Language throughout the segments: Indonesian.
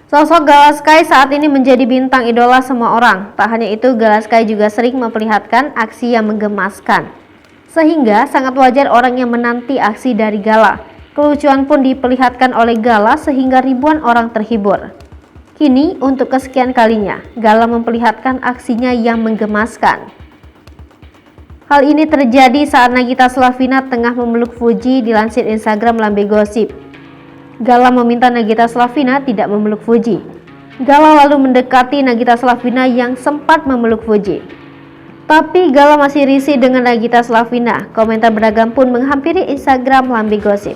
Sosok Galaskai saat ini menjadi bintang idola semua orang. Tak hanya itu, Galaskai juga sering memperlihatkan aksi yang menggemaskan. Sehingga sangat wajar orang yang menanti aksi dari Gala. Kelucuan pun diperlihatkan oleh Gala sehingga ribuan orang terhibur. Kini untuk kesekian kalinya, Gala memperlihatkan aksinya yang menggemaskan. Hal ini terjadi saat Nagita Slavina tengah memeluk Fuji, dilansir Instagram Lambe Gosip. Gala meminta Nagita Slavina tidak memeluk Fuji. Gala lalu mendekati Nagita Slavina yang sempat memeluk Fuji. Tapi Gala masih risih dengan Nagita Slavina. Komentar beragam pun menghampiri Instagram Lambe Gosip.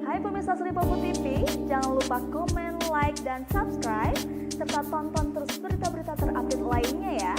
Hai pemirsa Sri Popo TV, jangan lupa komen, like, dan subscribe, serta tonton terus berita-berita terupdate lainnya ya.